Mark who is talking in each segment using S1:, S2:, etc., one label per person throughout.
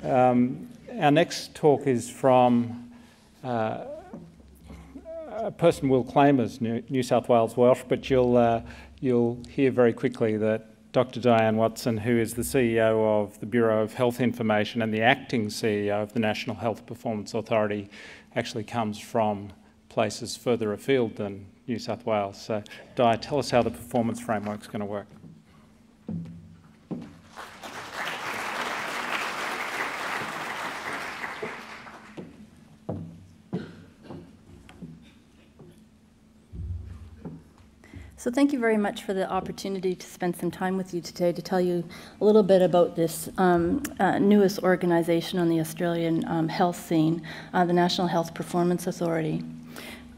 S1: Our next talk is from a person we'll claim as New South Wales Welsh, but you'll hear very quickly that Dr. Diane Watson, who is the CEO of the Bureau of Health Information and the acting CEO of the National Health Performance Authority, actually comes from places further afield than New South Wales. So, Di, tell us how the performance framework's going to work.
S2: So thank you very much for the opportunity to spend some time with you today to tell you a little bit about this newest organization on the Australian health scene, the National Health Performance Authority.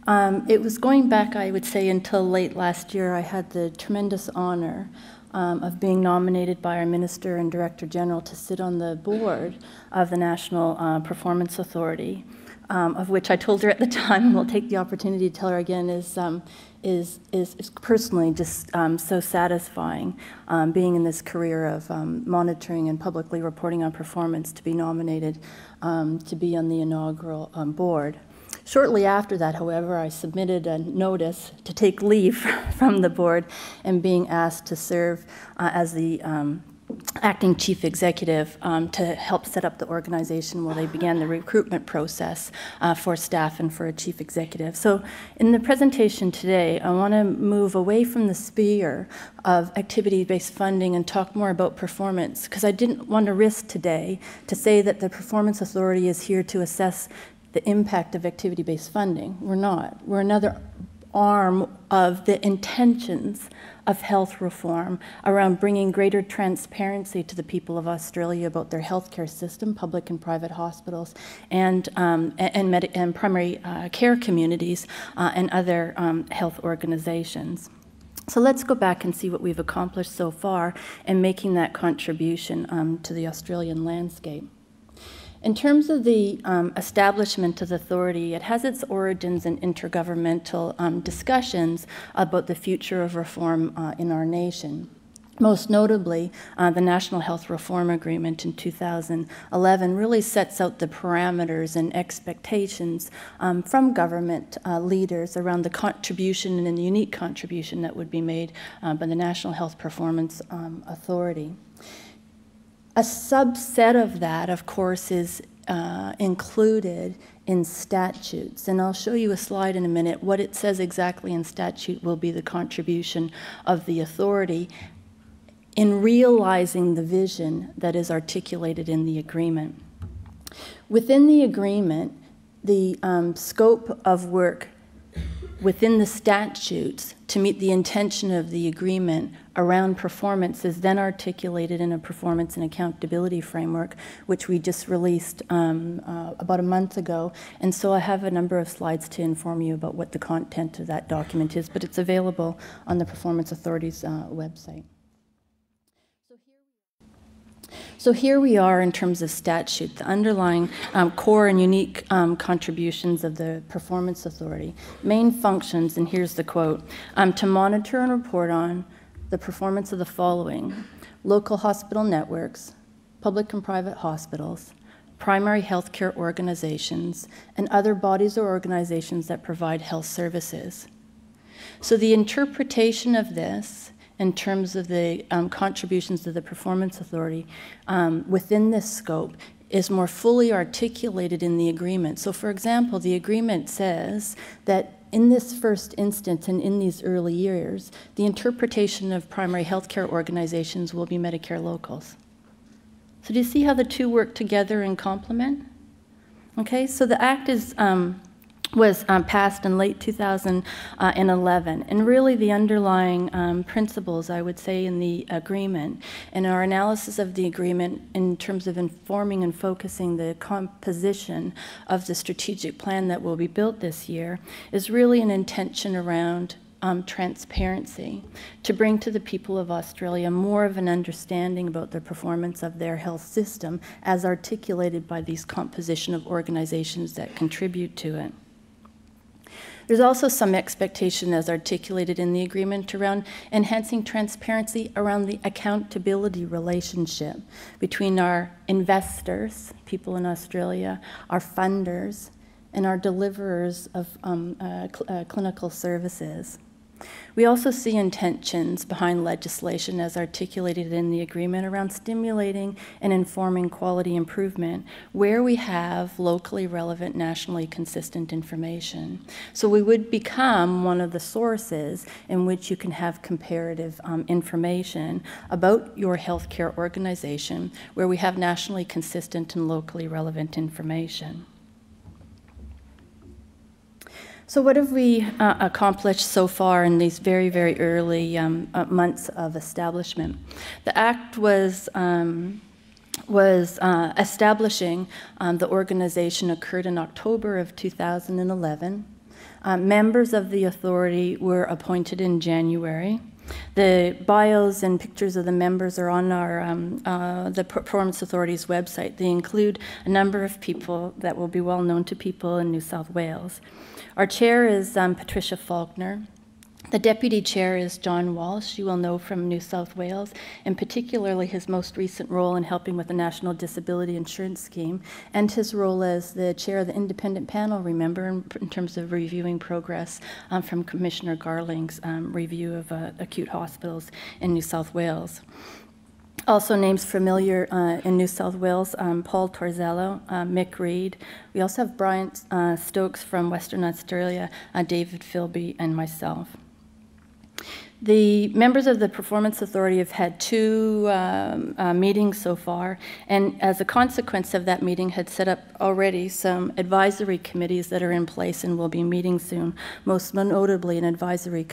S2: It was going back, I would say, until late last year. I had the tremendous honor of being nominated by our Minister and Director General to sit on the board of the National Performance Authority, of which I told her at the time, and we'll take the opportunity to tell her again, is personally just so satisfying, being in this career of monitoring and publicly reporting on performance, to be nominated to be on the inaugural board. Shortly after that, however, I submitted a notice to take leave from the board and being asked to serve as the acting chief executive to help set up the organization while they began the recruitment process for staff and for a chief executive. So in the presentation today, I want to move away from the sphere of activity-based funding and talk more about performance, because I didn't want to risk today to say that the Performance Authority is here to assess the impact of activity-based funding. We're not. We're another arm of the intentions of health reform around bringing greater transparency to the people of Australia about their healthcare system, public and private hospitals, and primary care communities and other health organizations. So let's go back and see what we've accomplished so far in making that contribution to the Australian landscape. In terms of the establishment of the authority, it has its origins in intergovernmental discussions about the future of reform in our nation. Most notably, the National Health Reform Agreement in 2011 really sets out the parameters and expectations from government leaders around the contribution and the unique contribution that would be made by the National Health Performance Authority. A subset of that, of course, is included in statutes. And I'll show you a slide in a minute. What it says exactly in statute will be the contribution of the authority in realizing the vision that is articulated in the agreement. Within the agreement, the scope of work within the statutes to meet the intention of the agreement around performance is then articulated in a performance and accountability framework, which we just released about a month ago. And so I have a number of slides to inform you about what the content of that document is, but it's available on the Performance Authority's website. So here we are in terms of statute, the underlying core and unique contributions of the Performance Authority. Main functions, and here's the quote, to monitor and report on the performance of the following: local hospital networks, public and private hospitals, primary healthcare organizations, and other bodies or organizations that provide health services. So the interpretation of this in terms of the contributions of the Performance Authority within this scope is more fully articulated in the agreement. So for example, the agreement says that in this first instance and in these early years, the interpretation of primary healthcare organizations will be Medicare locals. So do you see how the two work together in complement? Okay, so the Act was passed in late 2011, and really the underlying principles, I would say, in the agreement and our analysis of the agreement in terms of informing and focusing the composition of the strategic plan that will be built this year is really an intention around transparency, to bring to the people of Australia more of an understanding about the performance of their health system as articulated by these composition of organizations that contribute to it. There's also some expectation as articulated in the agreement around enhancing transparency around the accountability relationship between our investors, people in Australia, our funders, and our deliverers of clinical services. We also see intentions behind legislation as articulated in the agreement around stimulating and informing quality improvement where we have locally relevant, nationally consistent information. So we would become one of the sources in which you can have comparative information about your healthcare organization where we have nationally consistent and locally relevant information. So what have we accomplished so far in these very, very early months of establishment? The Act was establishing the organization occurred in October of 2011. Members of the authority were appointed in January. The bios and pictures of the members are on our the Performance Authority's website. They include a number of people that will be well known to people in New South Wales. Our chair is Patricia Faulkner. The deputy chair is John Walsh, you will know from New South Wales, and particularly his most recent role in helping with the National Disability Insurance Scheme, and his role as the chair of the independent panel, remember, in terms of reviewing progress from Commissioner Garling's review of acute hospitals in New South Wales. Also names familiar in New South Wales, Paul Torzello, Mick Reed. We also have Brian Stokes from Western Australia, David Philby, and myself. The members of the Performance Authority have had 2 meetings so far, and as a consequence of that meeting had set up already some advisory committees that are in place and will be meeting soon, most notably an advisory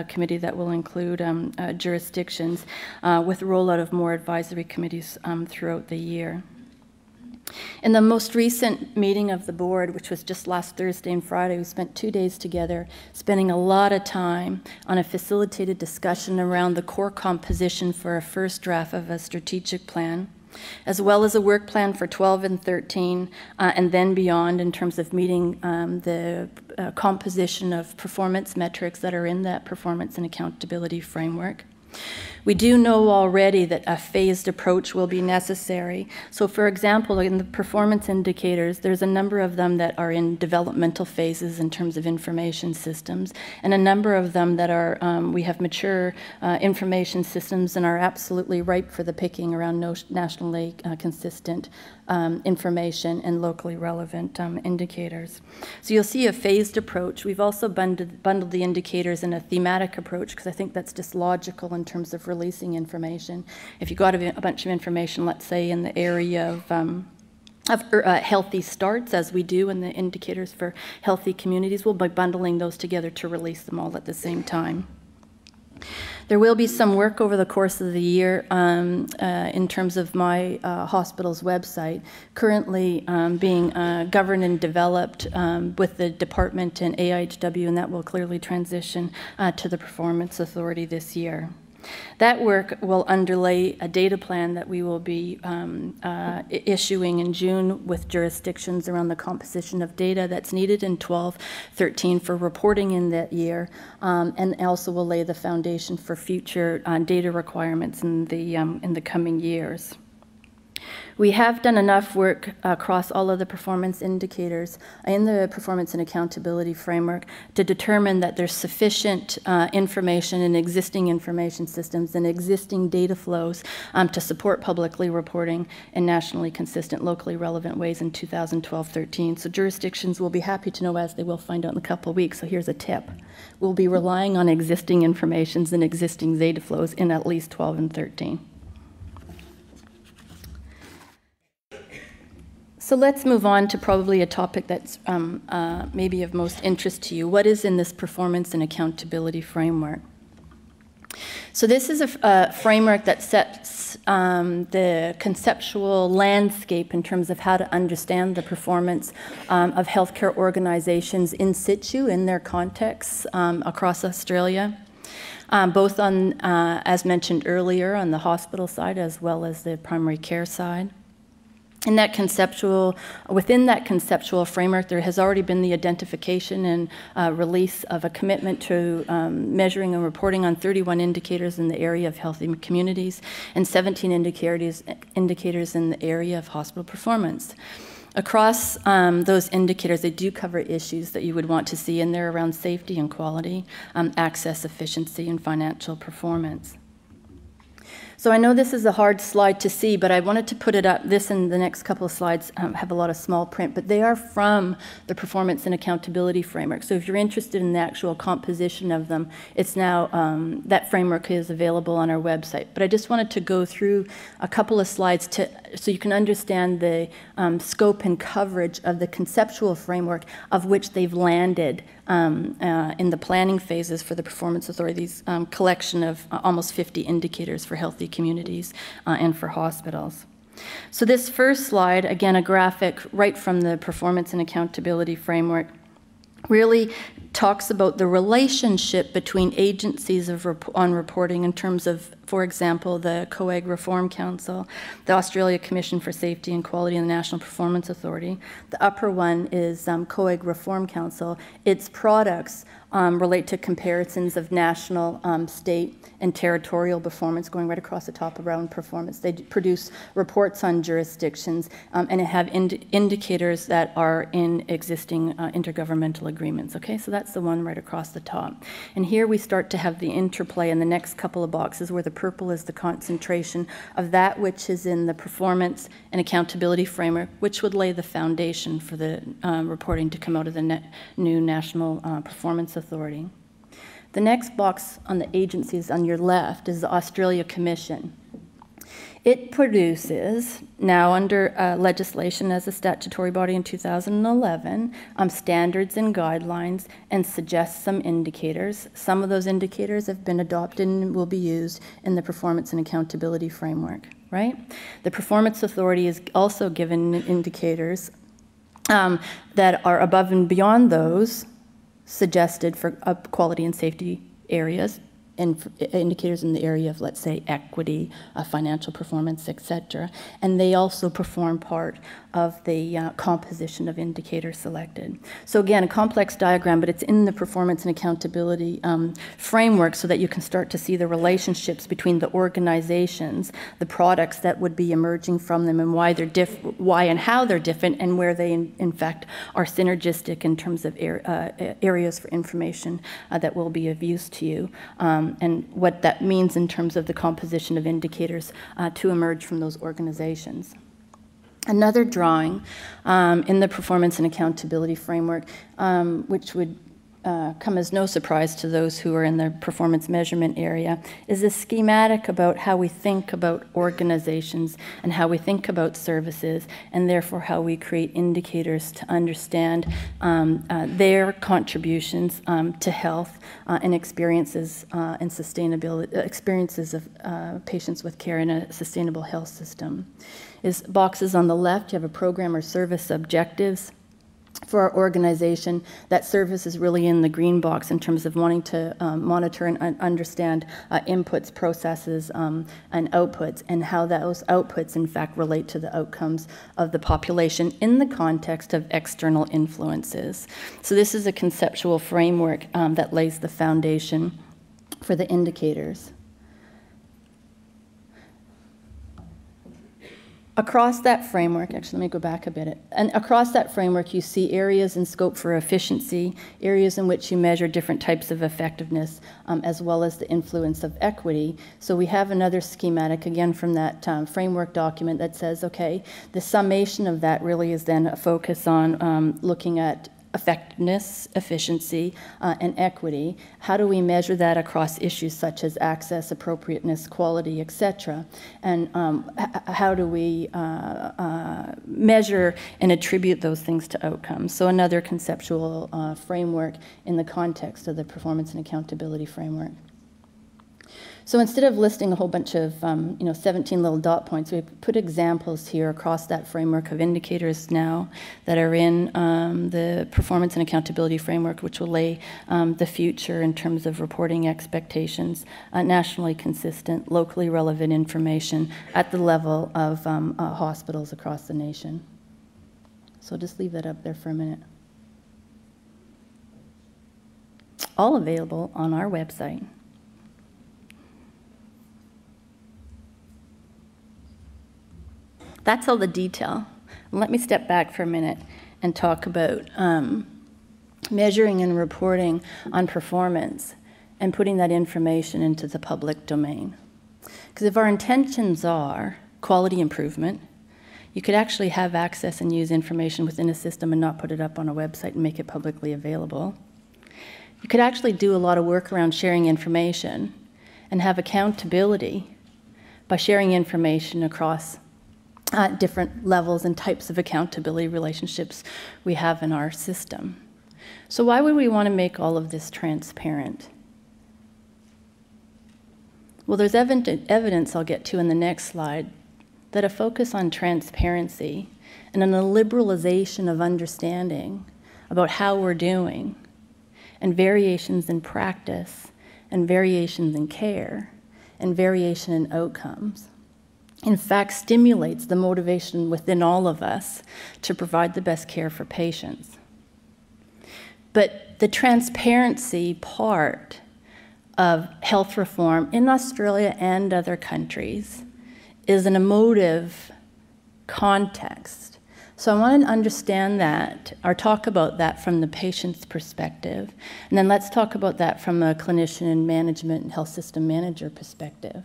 S2: committee that will include jurisdictions with the rollout of more advisory committees throughout the year. In the most recent meeting of the board, which was just last Thursday and Friday, we spent 2 days together, spending a lot of time on a facilitated discussion around the core composition for a first draft of a strategic plan, as well as a work plan for 12 and 13, and then beyond in terms of meeting the composition of performance metrics that are in that performance and accountability framework. We do know already that a phased approach will be necessary. So for example, in the performance indicators, there's a number of them that are in developmental phases in terms of information systems, and a number of them that are, we have mature information systems and are absolutely ripe for the picking around nationally consistent information and locally relevant indicators. So you'll see a phased approach. We've also bundled the indicators in a thematic approach because I think that's just logical in terms of releasing information. If you've got a bunch of information, let's say in the area of healthy starts, as we do in the indicators for healthy communities, we'll be bundling those together to release them all at the same time. There will be some work over the course of the year in terms of my hospital's website, currently being governed and developed with the department and AIHW, and that will clearly transition to the Performance Authority this year. That work will underlay a data plan that we will be issuing in June with jurisdictions around the composition of data that's needed in 12-13 for reporting in that year, and also will lay the foundation for future data requirements in the coming years. We have done enough work across all of the performance indicators in the performance and accountability framework to determine that there's sufficient information in existing information systems and existing data flows to support publicly reporting in nationally consistent, locally relevant ways in 2012-13. So jurisdictions will be happy to know, as they will find out in a couple of weeks. So here's a tip. We'll be relying on existing informations and existing data flows in at least 12 and 13. So let's move on to probably a topic that's maybe of most interest to you. What is in this performance and accountability framework? So this is a framework that sets the conceptual landscape in terms of how to understand the performance of healthcare organizations in situ, in their contexts across Australia. Both on, as mentioned earlier, on the hospital side as well as the primary care side. Within that conceptual framework, there has already been the identification and release of a commitment to measuring and reporting on 31 indicators in the area of healthy communities and 17 indicators in the area of hospital performance. Across those indicators, they do cover issues that you would want to see in there around safety and quality, access, efficiency, and financial performance. So I know this is a hard slide to see, but I wanted to put it up. This and the next couple of slides have a lot of small print, but they are from the Performance and Accountability Framework. So if you're interested in the actual composition of them, it's now, that framework is available on our website. But I just wanted to go through a couple of slides so you can understand the scope and coverage of the conceptual framework of which they've landed in the planning phases for the Performance Authority's collection of almost 50 indicators for healthy communities and for hospitals. So this first slide, again, a graphic right from the Performance and Accountability Framework, really talks about the relationship between agencies on reporting in terms of, for example, the COAG Reform Council, the Australia Commission for Safety and Quality, and the National Performance Authority. The upper one is COAG Reform Council. Its products relate to comparisons of national, state, and territorial performance going right across the top around performance. They produce reports on jurisdictions and have indicators that are in existing intergovernmental agreements. Okay, so that's the one right across the top. And here we start to have the interplay in the next couple of boxes where the purple is the concentration of that which is in the Performance and Accountability Framework, which would lay the foundation for the reporting to come out of the new National Performance Authority. The next box on the agencies on your left is the Australia Commission. It produces, now under legislation as a statutory body in 2011, standards and guidelines and suggests some indicators. Some of those indicators have been adopted and will be used in the Performance and Accountability Framework, right? The Performance Authority is also given indicators that are above and beyond those suggested for quality and safety areas and indicators in the area of, let's say, equity, financial performance, etc. And they also perform part of the composition of indicators selected. So again, a complex diagram, but it's in the Performance and Accountability Framework so that you can start to see the relationships between the organizations, the products that would be emerging from them, and why they're why and how they're different, and where they in fact are synergistic in terms of areas for information that will be of use to you, and what that means in terms of the composition of indicators to emerge from those organizations. Another drawing in the Performance and Accountability Framework, which would come as no surprise to those who are in the performance measurement area, is a schematic about how we think about organizations and how we think about services, and therefore how we create indicators to understand their contributions to health and experiences and sustainability, experiences of patients with care in a sustainable health system. Is boxes on the left, you have a program or service objectives for our organization. That service is really in the green box in terms of wanting to monitor and understand inputs, processes, and outputs, and how those outputs in fact relate to the outcomes of the population in the context of external influences. So this is a conceptual framework that lays the foundation for the indicators. Across that framework, actually, let me go back a bit. And across that framework, you see areas in scope for efficiency, areas in which you measure different types of effectiveness, as well as the influence of equity. So we have another schematic, again, from that framework document that says, okay, the summation of that really is then a focus on looking at effectiveness, efficiency, and equity. How do we measure that across issues such as access, appropriateness, quality, etc.? And how do we measure and attribute those things to outcomes? So another conceptual framework in the context of the Performance and Accountability Framework. So instead of listing a whole bunch of 17 little dot points, we put examples here across that framework of indicators now that are in the performance and accountability framework, which will lay the future in terms of reporting expectations, nationally consistent, locally relevant information at the level of hospitals across the nation. So just leave that up there for a minute. All available on our website. That's all the detail. Let me step back for a minute and talk about measuring and reporting on performance and putting that information into the public domain. Because if our intentions are quality improvement, you could actually have access and use information within a system and not put it up on a website and make it publicly available. You could actually do a lot of work around sharing information and have accountability by sharing information across different levels and types of accountability relationships we have in our system. So why would we want to make all of this transparent? Well, there's evidence I'll get to in the next slide that a focus on transparency and on a liberalization of understanding about how we're doing and variations in practice and variations in care and variation in outcomes in fact stimulates the motivation within all of us to provide the best care for patients. But the transparency part of health reform in Australia and other countries is an emotive context. So I want to understand that, or talk about that from the patient's perspective, and then let's talk about that from a clinician and management and health system manager perspective.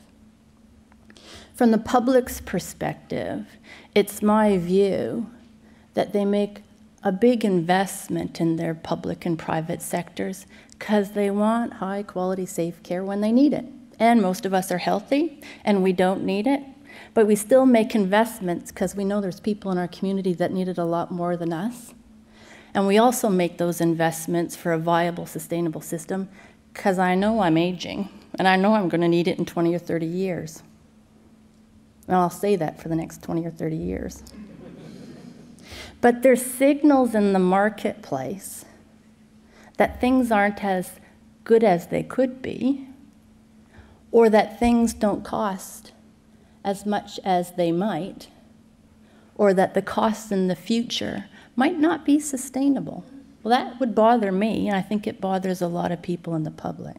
S2: From the public's perspective, it's my view that they make a big investment in their public and private sectors because they want high quality, safe care when they need it. And most of us are healthy and we don't need it, but we still make investments because we know there's people in our community that need it a lot more than us. And we also make those investments for a viable, sustainable system because I know I'm aging and I know I'm going to need it in 20 or 30 years. And I'll say that for the next 20 or 30 years. But there's signals in the marketplace that things aren't as good as they could be, or that things don't cost as much as they might, or that the costs in the future might not be sustainable. Well, that would bother me, and I think it bothers a lot of people in the public.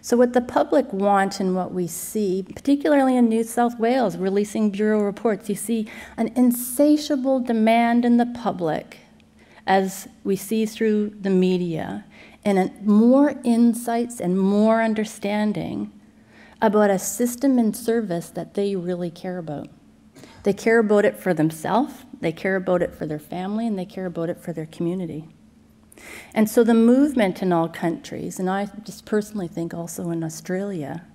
S2: So what the public want and what we see, particularly in New South Wales, releasing Bureau reports, you see an insatiable demand in the public, as we see through the media, and more insights and more understanding about a system and service that they really care about. They care about it for themselves, they care about it for their family, and they care about it for their community. And so the movement in all countries, and I just personally think also in Australia,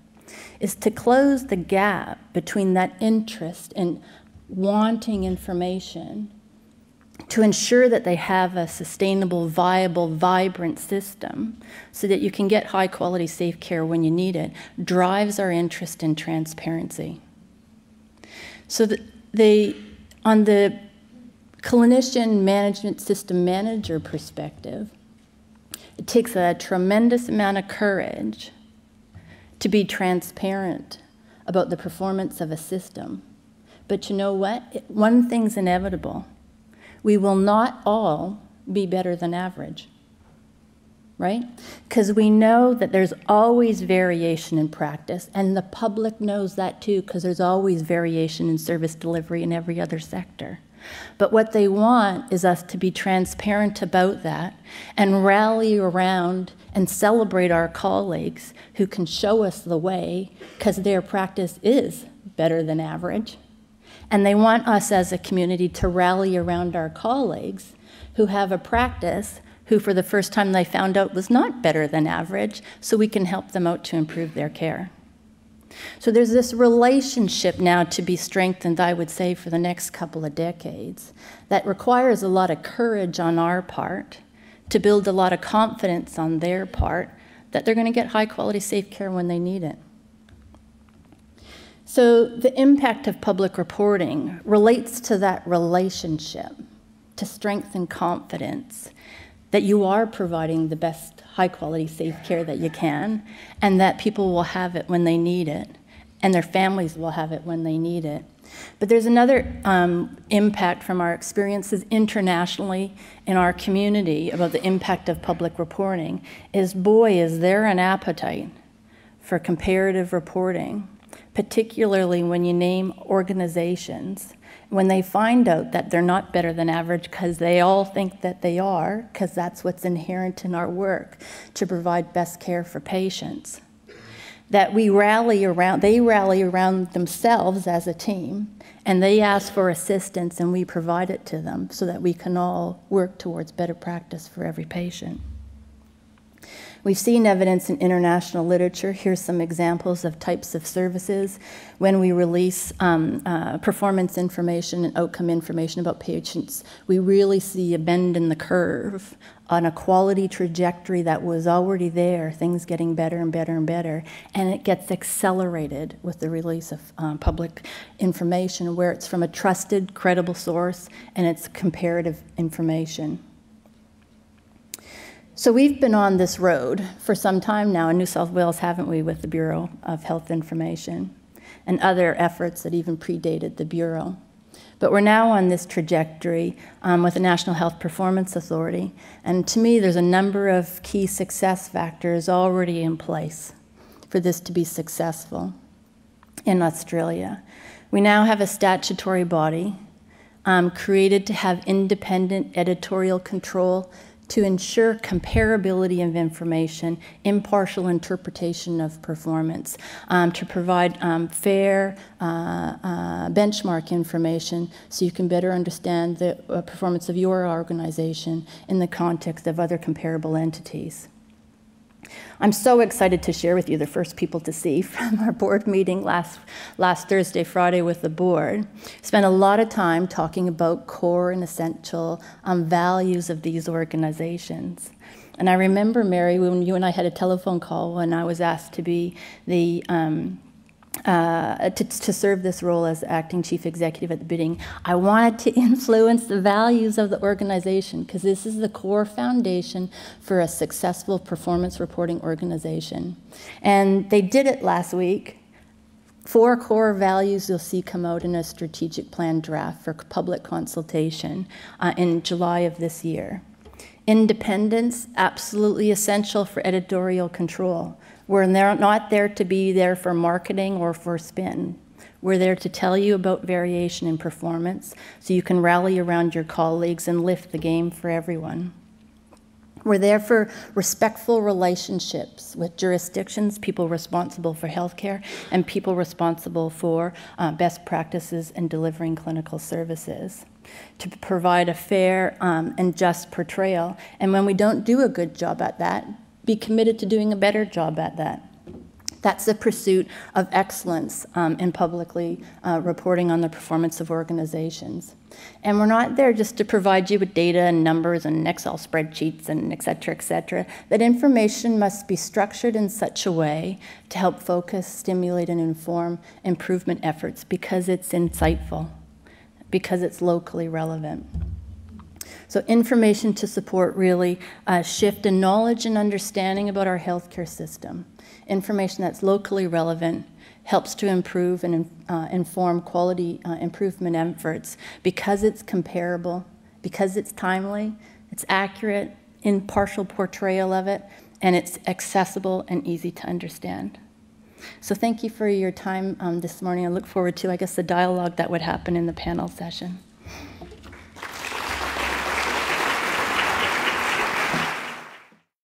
S2: is to close the gap between that interest in wanting information to ensure that they have a sustainable, viable, vibrant system so that you can get high quality, safe care when you need it, drives our interest in transparency. So on the clinician management system manager perspective, it takes a tremendous amount of courage to be transparent about the performance of a system. But you know what? One thing's inevitable. We will not all be better than average, right? Because we know that there's always variation in practice, and the public knows that too, because there's always variation in service delivery in every other sector. But what they want is us to be transparent about that and rally around and celebrate our colleagues who can show us the way because their practice is better than average. And they want us as a community to rally around our colleagues who have a practice who for the first time they found out was not better than average, so we can help them out to improve their care. So there's this relationship now to be strengthened, I would say, for the next couple of decades that requires a lot of courage on our part, to build a lot of confidence on their part, that they're going to get high-quality, safe care when they need it. So the impact of public reporting relates to that relationship, to strengthen confidence that you are providing the best high-quality, safe care that you can, and that people will have it when they need it, and their families will have it when they need it. But there's another impact from our experiences internationally in our community about the impact of public reporting is, boy, is there an appetite for comparative reporting, particularly when you name organizations, when they find out that they're not better than average because they all think that they are, because that's what's inherent in our work, to provide best care for patients. That they rally around themselves as a team, and they ask for assistance and we provide it to them so that we can all work towards better practice for every patient. We've seen evidence in international literature. Here's some examples of types of services. When we release performance information and outcome information about patients, we really see a bend in the curve on a quality trajectory that was already there, things getting better and better and better, and it gets accelerated with the release of public information where it's from a trusted, credible source and it's comparative information. So we've been on this road for some time now in New South Wales, haven't we, with the Bureau of Health Information and other efforts that even predated the Bureau. But we're now on this trajectory with the National Health Performance Authority. And to me, there's a number of key success factors already in place for this to be successful in Australia. We now have a statutory body created to have independent editorial control to ensure comparability of information, impartial interpretation of performance, to provide fair benchmark information so you can better understand the performance of your organization in the context of other comparable entities. I'm so excited to share with you the first people to see from our board meeting last Thursday, Friday with the board. Spent a lot of time talking about core and essential values of these organizations. And I remember, Mary, when you and I had a telephone call when I was asked to be the to serve this role as acting chief executive at the bidding, I wanted to influence the values of the organization because this is the core foundation for a successful performance reporting organization. And they did it last week. 4 core values you'll see come out in a strategic plan draft for public consultation in July of this year. Independence, absolutely essential for editorial control. We're not there to be there for marketing or for spin. We're there to tell you about variation in performance so you can rally around your colleagues and lift the game for everyone. We're there for respectful relationships with jurisdictions, people responsible for healthcare, and people responsible for best practices in delivering clinical services, to provide a fair and just portrayal. And when we don't do a good job at that, be committed to doing a better job at that. That's the pursuit of excellence in publicly reporting on the performance of organizations. And we're not there just to provide you with data and numbers and Excel spreadsheets and et cetera, that information must be structured in such a way to help focus, stimulate, and inform improvement efforts because it's insightful, because it's locally relevant. So information to support really a shift in knowledge and understanding about our healthcare system. Information that's locally relevant helps to improve and inform quality improvement efforts because it's comparable, because it's timely, it's accurate, impartial portrayal of it, and it's accessible and easy to understand. So thank you for your time this morning. I look forward to, I guess, the dialogue that would happen in the panel session.